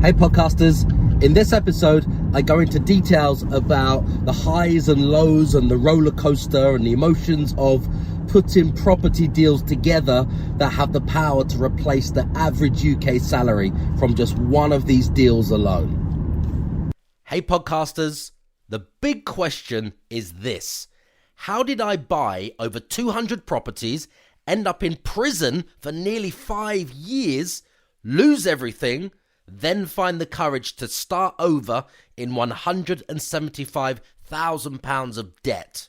Hey podcasters, in this episode I go into details about the highs and lows and the roller coaster and the emotions of putting property deals together that have the power to replace the average UK salary from just one of these deals alone. Hey podcasters, the big question is this: how did I buy over 200 properties, end up in prison for nearly 5 years, lose everything, then find the courage to start over in £175,000 of debt,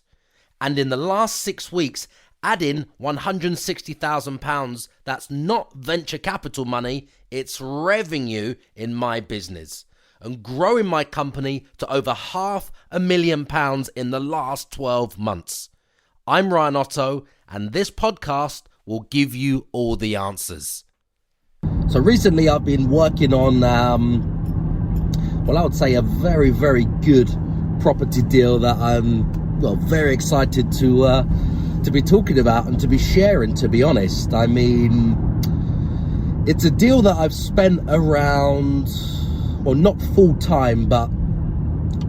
and in the last 6 weeks add in £160,000 that's not venture capital money, it's revenue in my business, and growing my company to over £500,000 in the last 12 months. I'm Ryan Otto, and this podcast will give you all the answers. So recently I've been working on, I would say a very, very good property deal that I'm very excited to be talking about and to be sharing, to be honest. I mean, it's a deal that I've spent around, not full time, but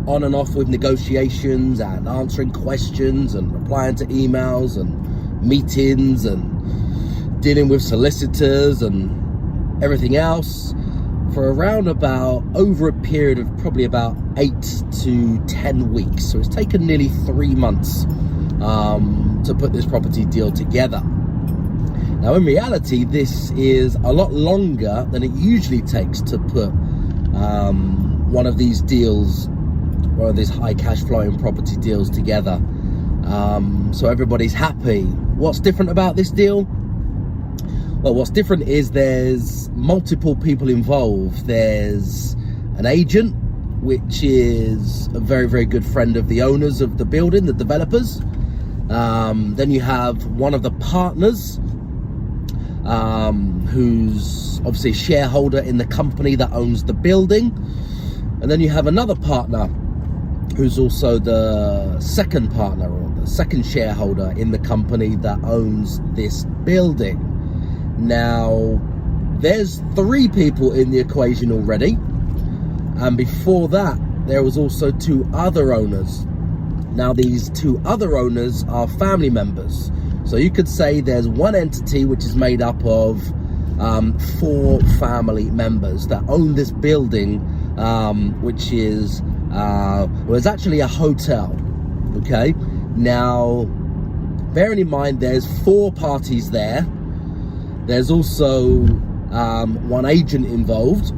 on and off with negotiations and answering questions and replying to emails and meetings and dealing with solicitors and everything else for around about over a period of probably about 8 to 10 weeks. So it's taken nearly 3 months to put this property deal together. Now in reality, this is a lot longer than it usually takes to put one of these deals, one of these high cash flowing property deals together. So everybody's happy. What's different about this deal? Well, what's different is there's multiple people involved. There's an agent, which is a very, very good friend of the owners of the building, the developers. Then you have one of the partners, who's obviously a shareholder in the company that owns the building. And then you have another partner who's also the second partner or the second shareholder in the company that owns this building. Now, there's 3 people in the equation already, and before that, there was also 2 other owners. Now, these 2 other owners are family members. So you could say there's one entity which is made up of 4 family members that own this building, which is, it's actually a hotel, okay? Now, bearing in mind there's 4 parties there. There's also one agent involved,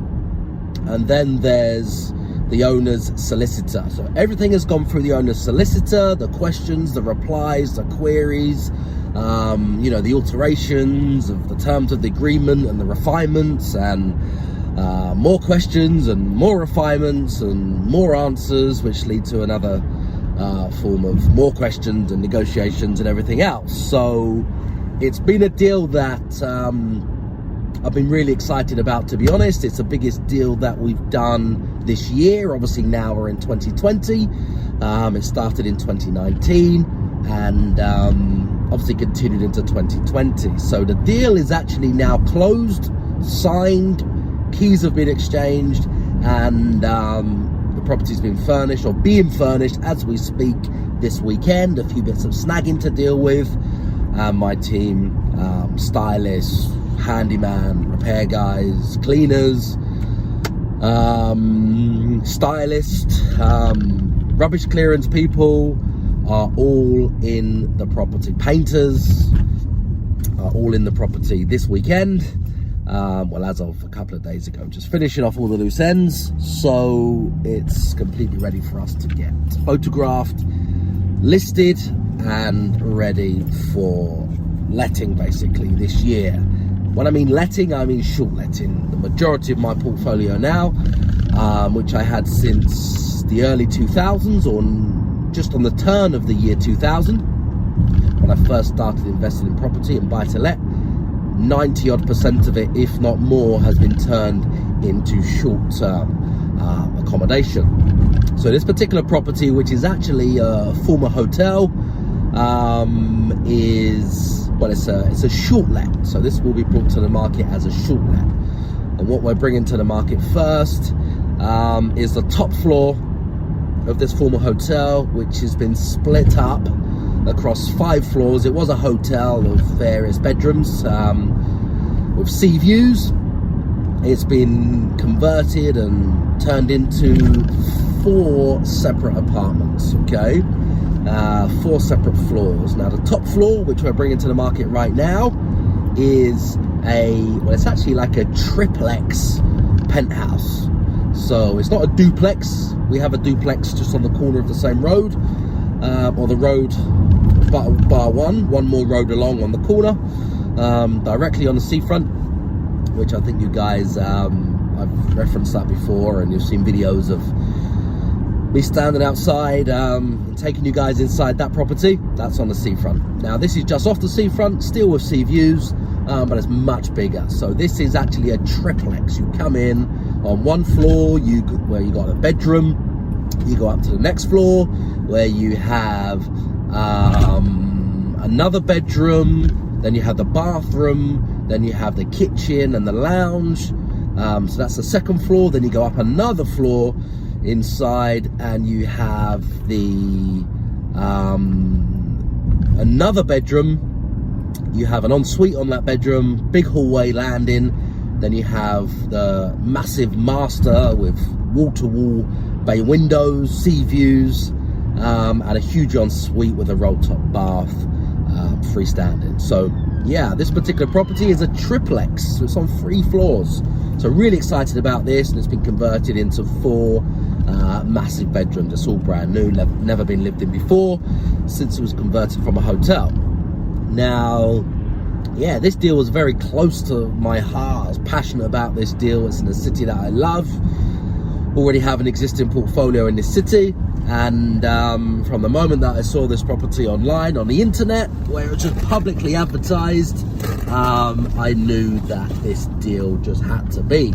and then there's the owner's solicitor. So everything has gone through the owner's solicitor, the questions, the replies, the queries, the alterations of the terms of the agreement and the refinements, and more questions and more refinements and more answers, which lead to another form of more questions and negotiations and everything else. So it's been a deal that I've been really excited about, to be honest. It's the biggest deal that we've done this year. Obviously now we're in 2020. It started in 2019 and obviously continued into 2020. So the deal is actually now closed, signed, keys have been exchanged, and the property's been furnished or being furnished as we speak this weekend. A few bits of snagging to deal with. My team, stylists, handyman, repair guys, cleaners, stylists, rubbish clearance people are all in the property. Painters are all in the property this weekend. As of a couple of days ago, just finishing off all the loose ends. So it's completely ready for us to get photographed, listed, and ready for letting basically this year. When I mean letting, I mean short letting. The majority of my portfolio now, which I had since the early 2000s, or just on the turn of the year 2000, when I first started investing in property and buy to let, 90 odd % of it, if not more, has been turned into short-term accommodation. So this particular property, which is actually a former hotel, it's a short let. So this will be brought to the market as a short let. And what we're bringing to the market first is the top floor of this former hotel, which has been split up across 5 floors. It was a hotel of various bedrooms with sea views. It's been converted and turned into 4 separate apartments, okay? 4 separate floors. Now the top floor, which we're bringing to the market right now, is it's actually like a triplex penthouse. So it's not a duplex. We have a duplex just on the corner of the same road, or the road bar one more road along on the corner, directly on the seafront, which I think you guys, I've referenced that before, and you've seen videos of me standing outside, taking you guys inside that property. That's on the seafront. Now this is just off the seafront, still with sea views, but it's much bigger. So this is actually a triplex. You come in on one floor, where you got a bedroom. You go up to the next floor where you have another bedroom. Then you have the bathroom. Then you have the kitchen and the lounge. So that's the second floor. Then you go up another floor inside, and you have the another bedroom. You have an ensuite on that bedroom, big hallway landing. Then you have the massive master with wall-to-wall bay windows, sea views, and a huge ensuite with a roll-top bath, freestanding. So yeah, this particular property is a triplex. So it's on 3 floors. So really excited about this, and it's been converted into 4 massive bedrooms. It's all brand new, never been lived in before, since it was converted from a hotel. Now, yeah, this deal was very close to my heart. I was passionate about this deal. It's in a city that I love. Already have an existing portfolio in this city, and from the moment that I saw this property online on the internet, where it was just publicly advertised, I knew that this deal just had to be.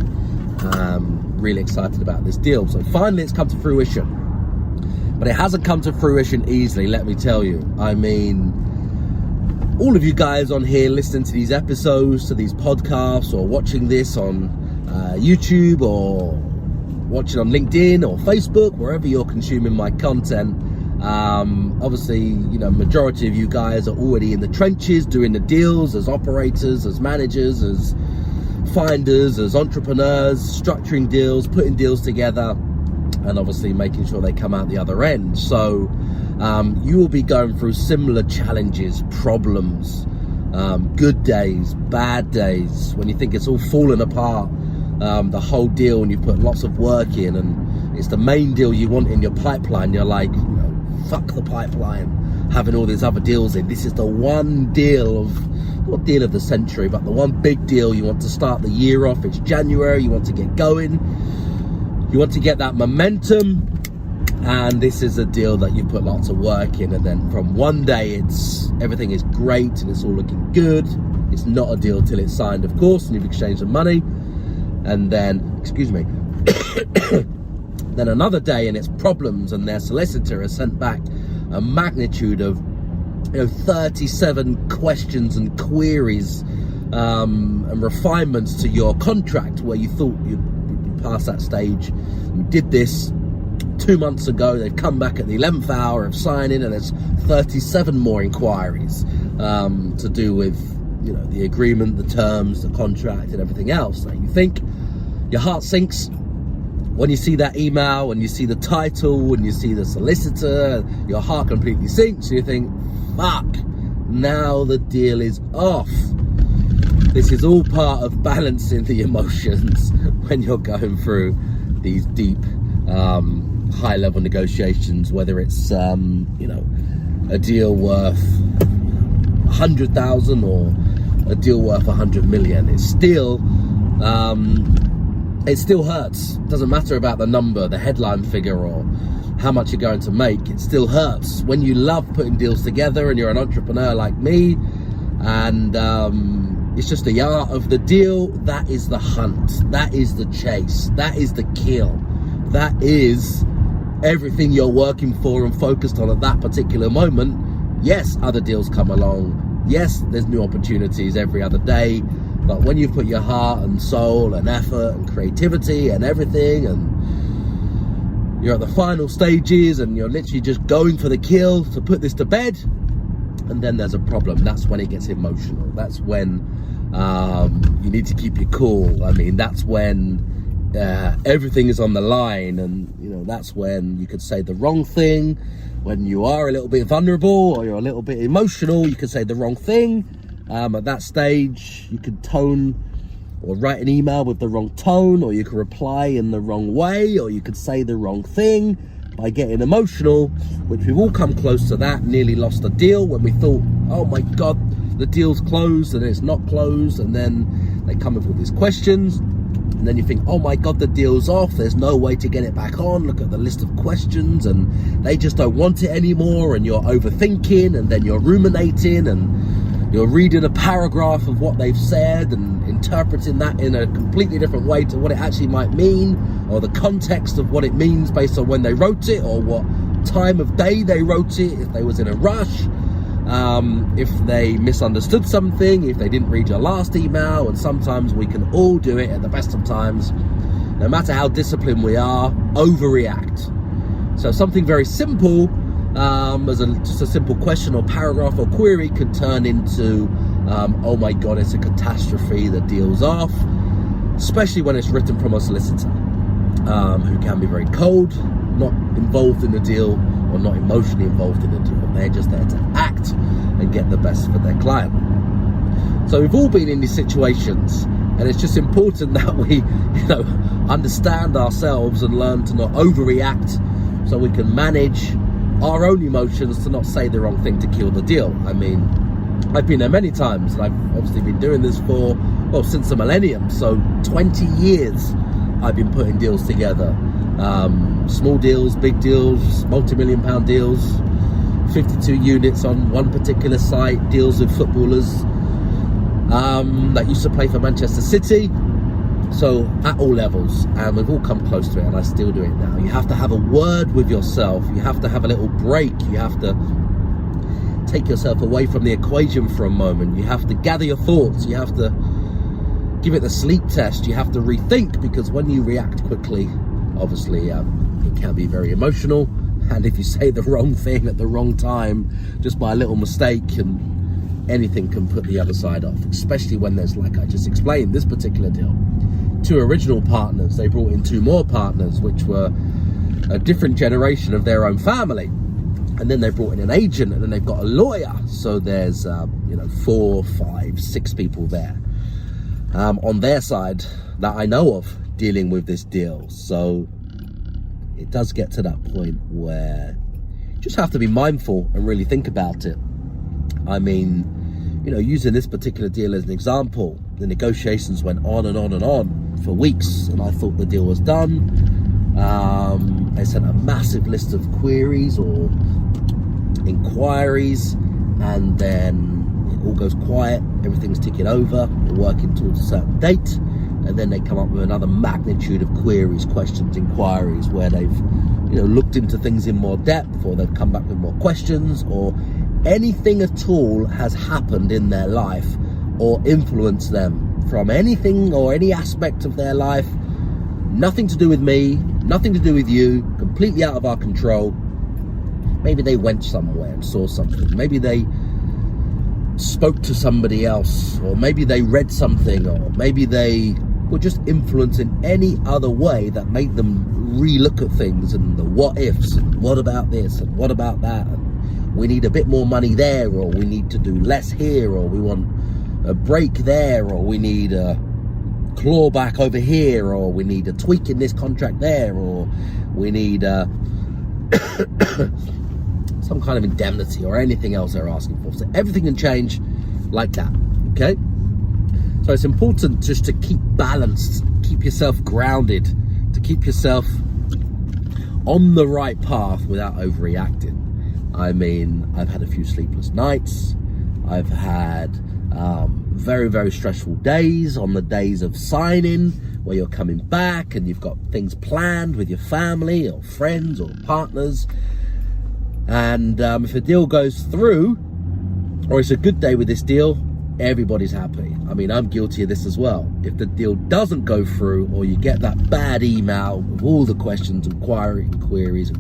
Really excited about this deal. So finally it's come to fruition, but it hasn't come to fruition easily, let me tell you. I mean, all of you guys on here listening to these episodes, to these podcasts, or watching this on YouTube, or watching on LinkedIn or Facebook, wherever you're consuming my content, obviously, you know, majority of you guys are already in the trenches doing the deals as operators, as managers, as finders, as entrepreneurs, structuring deals, putting deals together, and obviously making sure they come out the other end. So you will be going through similar challenges, problems, good days, bad days, when you think it's all falling apart, the whole deal, and you put lots of work in, and it's the main deal you want in your pipeline. You're like, you know, fuck the pipeline, having all these other deals in. This is the one deal not deal of the century, but the one big deal you want to start the year off. It's January, you want to get going, you want to get that momentum, and this is a deal that you put lots of work in, and then from one day everything is great and it's all looking good. It's not a deal till it's signed, of course, and you've exchanged the money, and then, excuse me, then another day and it's problems, and their solicitor has sent back a magnitude of 37 questions and queries and refinements to your contract, where you thought you'd pass that stage. You did this 2 months ago. They've come back at the 11th hour of signing, and there's 37 more inquiries to do with, you know, the agreement, the terms, the contract, and everything else. Like, you think, your heart sinks when you see that email, when you see the title, when you see the solicitor. Your heart completely sinks. You think, fuck, now the deal is off. This is all part of balancing the emotions when you're going through these deep, high-level negotiations, whether it's, you know, a deal worth 100,000 or a deal worth 100 million. It still hurts. It doesn't matter about the number, the headline figure, or how much you're going to make. It still hurts when you love putting deals together and you're an entrepreneur like me, and it's just the art of the deal. That is the hunt, that is the chase, that is the kill, that is everything you're working for and focused on at that particular moment. Yes, other deals come along. Yes, there's new opportunities every other day, But when you put your heart and soul and effort and creativity and everything, and you're at the final stages and you're literally just going for the kill to put this to bed, and then there's a problem, that's when it gets emotional. That's when you need to keep your cool. I mean, that's when everything is on the line, and that's when you could say the wrong thing. When you are a little bit vulnerable or you're a little bit emotional, you could say the wrong thing. At that stage, you could tone or write an email with the wrong tone, or you could reply in the wrong way, or you could say the wrong thing by getting emotional, which we've all come close to that. Nearly lost a deal when we thought, oh my God, the deal's closed, and it's not closed. And then they come up with these questions, and then you think, oh my God, the deal's off. There's no way to get it back on. Look at the list of questions, and they just don't want it anymore. And you're overthinking, and then you're ruminating, and you're reading a paragraph of what they've said and interpreting that in a completely different way to what it actually might mean, or the context of what it means based on when they wrote it, or what time of day they wrote it, if they was in a rush, if they misunderstood something, if they didn't read your last email. And sometimes we can all do it at the best of times, no matter how disciplined we are, overreact. So something very simple, just a simple question or paragraph or query, could turn into, oh my God, it's a catastrophe, the deal's off, especially when it's written from a solicitor, who can be very cold, not involved in the deal, or not emotionally involved in the deal. They're just there to act and get the best for their client. So we've all been in these situations, and it's just important that we, understand ourselves and learn to not overreact, so we can manage our own emotions to not say the wrong thing to kill the deal. I mean, I've been there many times, and I've obviously been doing this since the millennium. So 20 years I've been putting deals together. Small deals, big deals, multi-million pound deals, 52 units on one particular site, deals with footballers that used to play for Manchester City. So at all levels, and we've all come close to it, and I still do it now. You have to have a word with yourself. You have to have a little break. You have to take yourself away from the equation for a moment. You have to gather your thoughts. You have to give it the sleep test. You have to rethink, because when you react quickly, obviously it can be very emotional. And if you say the wrong thing at the wrong time, just by a little mistake, and anything can put the other side off, especially when there's, like I just explained, this particular deal. 2 original partners, they brought in 2 more partners, which were a different generation of their own family, and then they brought in an agent, and then they've got a lawyer. So there's 4, 5, 6 people there on their side that I know of dealing with this deal. So it does get to that point where you just have to be mindful and really think about it. I mean, using this particular deal as an example, the negotiations went on and on and on for weeks, and I thought the deal was done. They sent a massive list of queries or inquiries, and then it all goes quiet, everything's ticking over, we're working towards a certain date, and then they come up with another magnitude of queries, questions, inquiries, where they've looked into things in more depth, or they've come back with more questions, or anything at all has happened in their life or influenced them from anything or any aspect of their life. Nothing to do with me, nothing to do with you, completely out of our control. Maybe they went somewhere and saw something. Maybe they spoke to somebody else, or maybe they read something, or maybe they were just influenced in any other way that made them re-look at things, and the what ifs, and what about this, and what about that, and we need a bit more money there, or we need to do less here, or we want a break there, or we need a clawback over here, or we need a tweak in this contract there, or we need some kind of indemnity or anything else they're asking for. So everything can change like that, okay? So it's important just to keep balanced, keep yourself grounded, to keep yourself on the right path without overreacting. I mean, I've had a few sleepless nights. I've had very, very stressful days on the days of signing, where you're coming back and you've got things planned with your family or friends or partners. And if a deal goes through, or it's a good day with this deal, everybody's happy. I mean, I'm guilty of this as well. If the deal doesn't go through, or you get that bad email with all the questions, inquiries,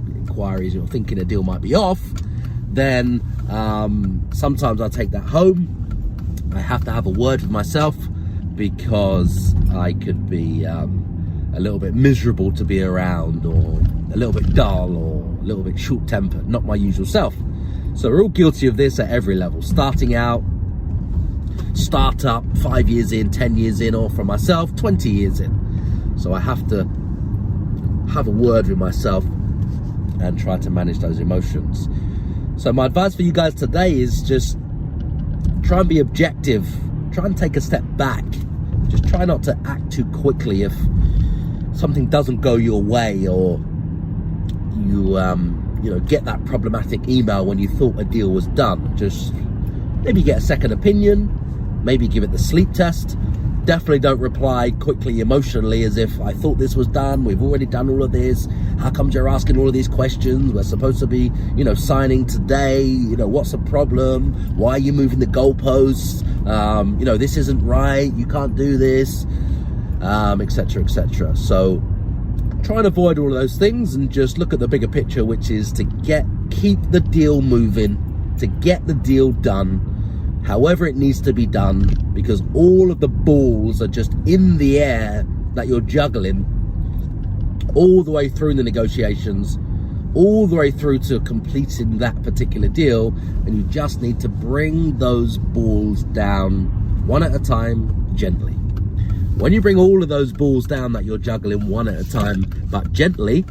you're thinking a deal might be off, then sometimes I take that home. I have to have a word with myself, because I could be a little bit miserable to be around, or a little bit dull, or a little bit short-tempered, not my usual self. So we're all guilty of this at every level. Starting out, startup, 5 years in, 10 years in, or for myself, 20 years in. So I have to have a word with myself and try to manage those emotions. So my advice for you guys today is just try and be objective. Try and take a step back. Just try not to act too quickly if something doesn't go your way, or you get that problematic email when you thought a deal was done. Just maybe get a second opinion, maybe give it the sleep test. Definitely don't reply quickly emotionally as if, I thought this was done, we've already done all of this, how come you're asking all of these questions, we're supposed to be signing today, what's the problem, why are you moving the goalposts, this isn't right, you can't do this, etc, etc. So try and avoid all of those things and just look at the bigger picture, which is to keep the deal moving, to get the deal done however it needs to be done, because all of the balls are just in the air that you're juggling all the way through the negotiations, all the way through to completing that particular deal, and you just need to bring those balls down one at a time, gently. When you bring all of those balls down that you're juggling one at a time, but gently,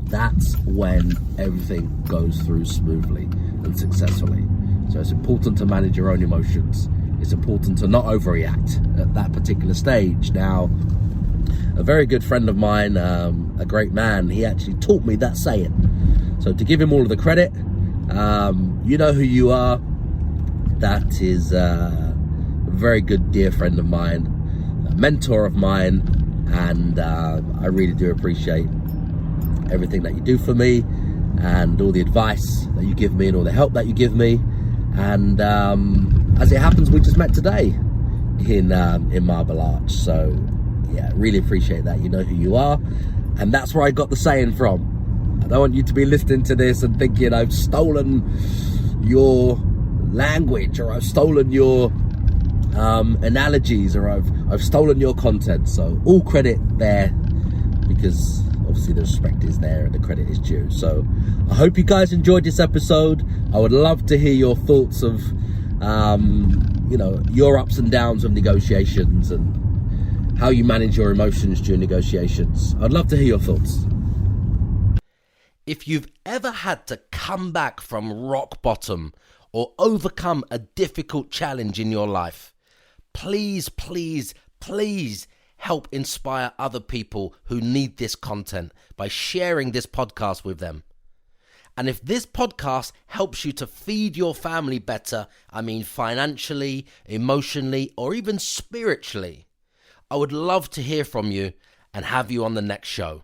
that's when everything goes through smoothly and successfully. So it's important to manage your own emotions. It's important to not overreact at that particular stage. Now, a very good friend of mine, a great man, he actually taught me that saying. So to give him all of the credit, you know who you are. That is a very good dear friend of mine, a mentor of mine, and I really do appreciate everything that you do for me, and all the advice that you give me, and all the help that you give me. And as it happens, we just met today in Marble Arch. So yeah, really appreciate that. You know who you are, and that's where I got the saying from. I don't want you to be listening to this and thinking I've stolen your language, or I've stolen your analogies, or I've stolen your content. So all credit there, because obviously the respect is there and the credit is due. So I hope you guys enjoyed this episode. I would love to hear your thoughts of your ups and downs of negotiations, and how you manage your emotions during negotiations. I'd love to hear your thoughts. If you've ever had to come back from rock bottom or overcome a difficult challenge in your life, please help inspire other people who need this content by sharing this podcast with them. And if this podcast helps you to feed your family better, I mean financially, emotionally, or even spiritually, I would love to hear from you and have you on the next show.